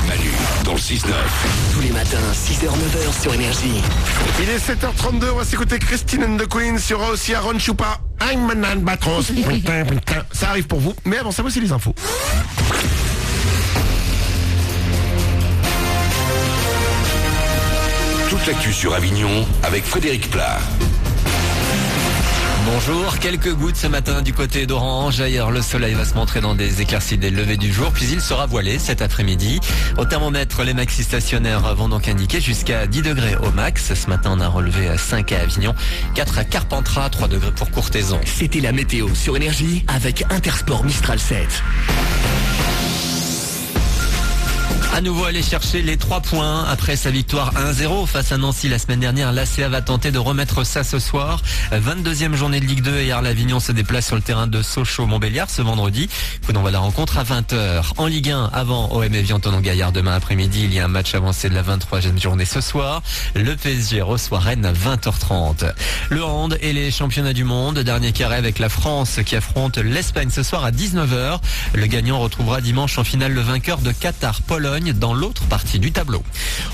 Manu dans le 6-9. Tous les matins, 6h-9h sur Énergie. Il est 7h32, on va s'écouter Christine and the Queens. Il y aura aussi Aaron Choupa. I'm an albatros. Putain. Ça arrive pour vous, mais avant ça, voici les infos. Toute l'actu sur Avignon avec Frédéric Plat. Bonjour, quelques gouttes ce matin du côté d'Orange. Ailleurs, le soleil va se montrer dans des éclaircies dès le lever du jour, puis il sera voilé cet après-midi. Au thermomètre, les maxis stationnaires vont donc indiquer jusqu'à 10 degrés au max. Ce matin, on a relevé 5 à Avignon, 4 à Carpentras, 3 degrés pour Courthézon. C'était la météo sur Énergie avec Intersport Mistral 7. À nouveau aller chercher les 3 points après sa victoire 1-0 face à Nancy la semaine dernière. L'ACA va tenter de remettre ça ce soir. 22e journée de Ligue 2 et hier l'Avignon se déplace sur le terrain de Sochaux-Montbéliard ce vendredi. Coup d'envoi de la rencontre à 20h. En Ligue 1, avant OM Evian-Thonon-Gaillard demain après-midi, il y a un match avancé de la 23e journée ce soir. Le PSG reçoit Rennes à 20h30. Le hand et les championnats du monde. Dernier carré avec la France qui affronte l'Espagne ce soir à 19h. Le gagnant retrouvera dimanche en finale le vainqueur de Qatar-Pologne dans l'autre partie du tableau.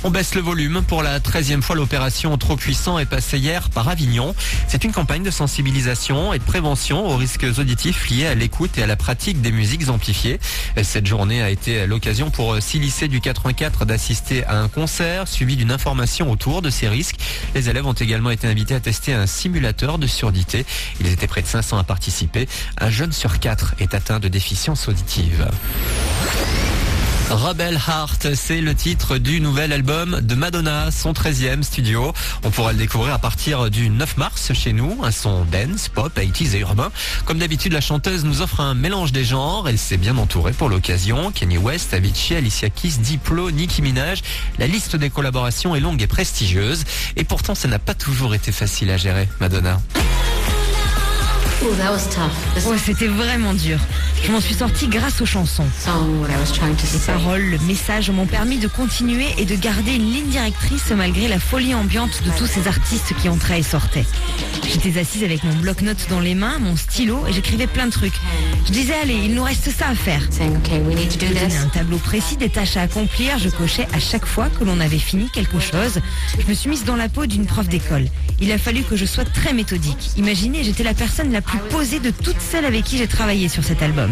On baisse le volume. Pour la 13e fois, l'opération Trop Puissant est passée hier par Avignon. C'est une campagne de sensibilisation et de prévention aux risques auditifs liés à l'écoute et à la pratique des musiques amplifiées. Cette journée a été l'occasion pour 6 lycées du 84 d'assister à un concert suivi d'une information autour de ces risques. Les élèves ont également été invités à tester un simulateur de surdité. Ils étaient près de 500 à participer. Un jeune sur 4 est atteint de déficience auditive. Rebel Heart, c'est le titre du nouvel album de Madonna, son 13e studio. On pourra le découvrir à partir du 9 mars chez nous. Un son dance, pop, 80s et urbain. Comme d'habitude, la chanteuse nous offre un mélange des genres. Elle s'est bien entourée pour l'occasion. Kanye West, Avicii, Alicia Keys, Diplo, Nicki Minaj. La liste des collaborations est longue et prestigieuse. Et pourtant, ça n'a pas toujours été facile à gérer, Madonna. Ouais, c'était vraiment dur. Je m'en suis sortie grâce aux chansons. Les paroles, le message m'ont permis de continuer et de garder une ligne directrice malgré la folie ambiante de tous ces artistes qui entraient et sortaient. J'étais assise avec mon bloc-notes dans les mains, mon stylo, et j'écrivais plein de trucs. Je disais, allez, il nous reste ça à faire. Je donnais un tableau précis des tâches à accomplir. Je cochais à chaque fois que l'on avait fini quelque chose. Je me suis mise dans la peau d'une prof d'école. Il a fallu que je sois très méthodique. Imaginez, j'étais la personne la plus posée de toutes celles avec qui j'ai travaillé sur cet album.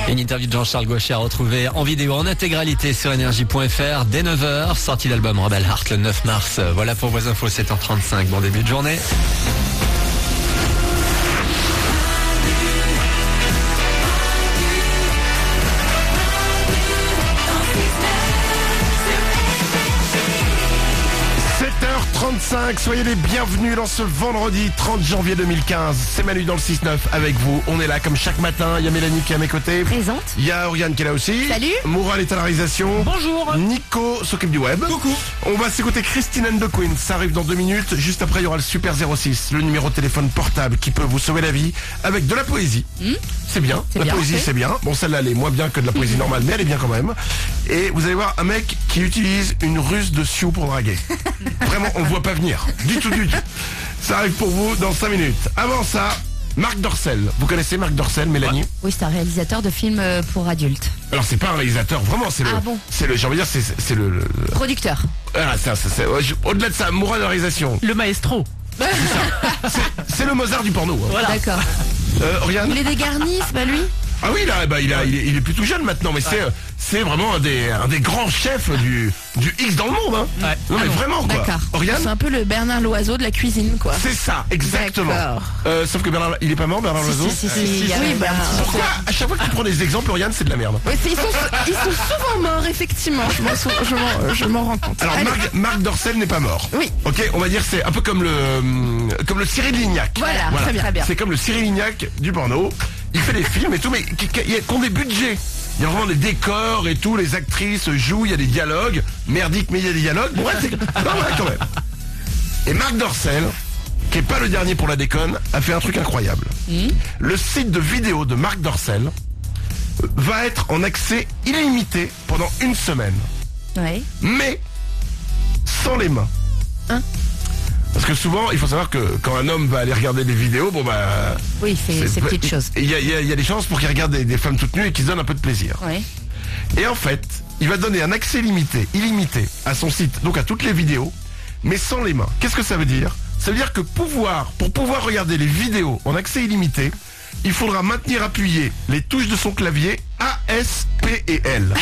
Une interview de Jean-Charles Gaucher à retrouver en vidéo en intégralité sur énergie.fr dès 9h. Sortie d'album Rebel Heart le 9 mars. Voilà pour vos infos, 7h35. Bon début de journée. Soyez les bienvenus dans ce vendredi 30 janvier 2015. C'est Manu dans le 6-9 avec vous. On est là comme chaque matin. Il y a Mélanie qui est à mes côtés. Présente. Il y a Oriane qui est là aussi. Salut. Moura est à la réalisation. Bonjour. Nico s'occupe du web. Coucou. On va s'écouter Christine and the Queens. Ça arrive dans 2 minutes. Juste après, il y aura le Super 06, le numéro de téléphone portable qui peut vous sauver la vie avec de la poésie. C'est bien. C'est La bien, poésie, ok. c'est bien. Bon, celle-là, elle est moins bien que de la poésie normale, mais elle est bien quand même. Et vous allez voir un mec qui utilise une ruse de Sioux pour draguer. Vraiment, on ne voit pas venir. Du tout. Ça arrive pour vous dans 5 minutes. Avant ça, Marc Dorcel. Vous connaissez Marc Dorcel, Mélanie? Oui, c'est un réalisateur de films pour adultes. Alors, c'est pas un réalisateur, vraiment, c'est le... Ah bon? C'est le, j'ai envie de dire, c'est le... Producteur. Ah, au-delà de ça, Moura de la réalisation. Le maestro. C'est le Mozart du porno. Hein. Voilà. D'accord. Oriane? Il est des garnis, c'est pas lui? Ah oui, là, il est plutôt jeune maintenant, mais c'est vraiment un des grands chefs du X dans le monde. Hein. Ouais. Non, mais Ah bon, vraiment, quoi. d'accord. Oriane? C'est un peu le Bernard Loiseau de la cuisine, quoi. C'est ça, exactement. D'accord. Sauf que Bernard, il est pas mort, Bernard Loiseau? Si, il y a Oui, même bah, un petit- Pourquoi à chaque fois que tu prends des exemples, Oriane, c'est de la merde? Ouais, ils sont souvent morts, effectivement. Je m'en rends compte. Alors, Allez. Marc Dorcel n'est pas mort. Oui. Ok, on va dire c'est un peu comme le Cyril Lignac. Voilà, très bien. C'est comme le Cyril Lignac du porno. Il fait des films et tout, mais qui ont des budgets. Il y a vraiment des décors et tout, les actrices jouent, il y a des dialogues. Merdique, mais il y a des dialogues. Bon, ouais, c'est... Non, ouais, quand même. Et Marc Dorcel, qui est pas le dernier pour la déconne, a fait un truc incroyable. Le site de vidéo de Marc Dorcel va être en accès illimité pendant 1 semaine. Ouais. Mais sans les mains. Parce que souvent, il faut savoir que quand un homme va aller regarder des vidéos, bon bah... Oui, il fait ses petites choses. Il y a des chances pour qu'il regarde des femmes toutes nues et qu'il se donne un peu de plaisir. Oui. Et en fait, il va donner un accès illimité à son site, donc à toutes les vidéos, mais sans les mains. Qu'est-ce que ça veut dire? Ça veut dire que pour pouvoir regarder les vidéos en accès illimité, il faudra maintenir appuyées les touches de son clavier A, S, P et L.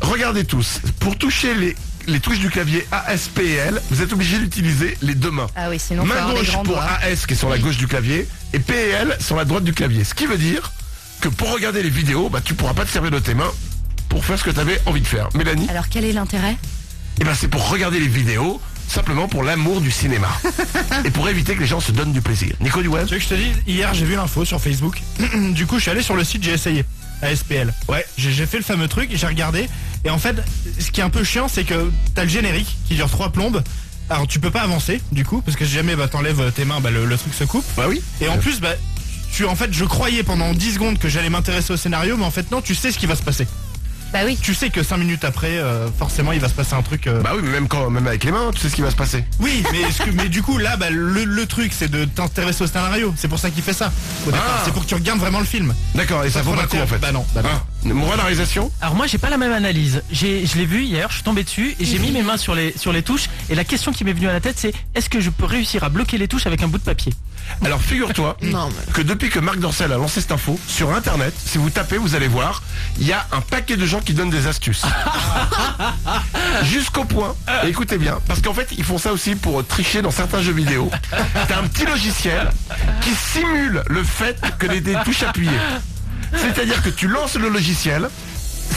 Regardez tous, pour toucher les touches du clavier A, S, P et L, vous êtes obligé d'utiliser les deux mains. Ah oui, sinon main gauche pour AS qui est sur la gauche du clavier et P et L sur la droite du clavier. Ce qui veut dire que pour regarder les vidéos, bah, tu pourras pas te servir de tes mains pour faire ce que tu avais envie de faire. Mélanie? Alors quel est l'intérêt? Eh ben c'est pour regarder les vidéos, simplement pour l'amour du cinéma. Et pour éviter que les gens se donnent du plaisir. Nico du web? Tu veux que je te dise, hier j'ai vu l'info sur Facebook. Du coup je suis allé sur le site, j'ai essayé. ASPL. Ouais, j'ai fait le fameux truc et j'ai regardé. Et en fait, ce qui est un peu chiant, c'est que t'as le générique qui dure 3 plombes. Alors tu peux pas avancer du coup, parce que si jamais t'enlèves tes mains, le truc se coupe. Bah oui. Et en plus, en fait, je croyais pendant 10 secondes que j'allais m'intéresser au scénario, mais en fait non, tu sais ce qui va se passer. Bah oui. Tu sais que 5 minutes après, forcément, il va se passer un truc. Bah oui, mais même avec les mains, tu sais ce qui va se passer. Oui, mais du coup, là, le truc, c'est de t'intéresser au scénario. C'est pour ça qu'il fait ça. Au départ, c'est pour que tu regardes vraiment le film. D'accord, et ça vaut pas le coup en fait. Bah non. Moi, la réalisation? Alors moi j'ai pas la même analyse. Je l'ai vu hier, je suis tombé dessus et j'ai mis mes mains sur les touches et la question qui m'est venue à la tête c'est est-ce que je peux réussir à bloquer les touches avec un bout de papier? Alors figure-toi que depuis que Marc Dorcel a lancé cette info, sur internet, si vous tapez, vous allez voir, il y a un paquet de gens qui donnent des astuces. Jusqu'au point, et écoutez bien, parce qu'en fait ils font ça aussi pour tricher dans certains jeux vidéo. T'as un petit logiciel qui simule le fait que des touches appuyées. C'est-à-dire que tu lances le logiciel,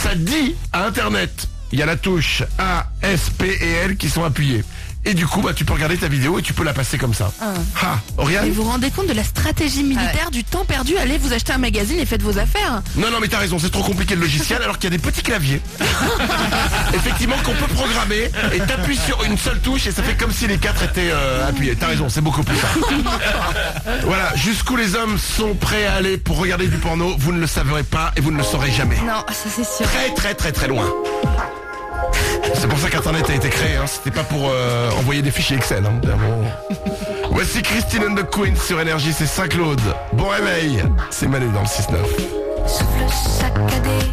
ça dit à internet, il y a la touche A, S, P et L qui sont appuyées. Et du coup, tu peux regarder ta vidéo et tu peux la passer comme ça. Oriane? Et vous vous rendez compte de la stratégie militaire, du temps perdu? Allez vous acheter un magazine et faites vos affaires. Non, mais t'as raison, c'est trop compliqué le logiciel alors qu'il y a des petits claviers. Effectivement, qu'on peut programmer et t'appuies sur une seule touche et ça fait comme si les 4 étaient appuyés. T'as raison, c'est beaucoup plus simple. Voilà, jusqu'où les hommes sont prêts à aller pour regarder du porno, vous ne le savrez pas et vous ne le saurez jamais. Non, ça c'est sûr. Très très très très loin. C'est pour ça qu'Internet a été créé, c'était pas pour envoyer des fichiers Excel. Voici Christine and the Queen sur Énergie, c'est Saint-Claude. Bon réveil, c'est Manu dans le 6-9. Souffle saccadé.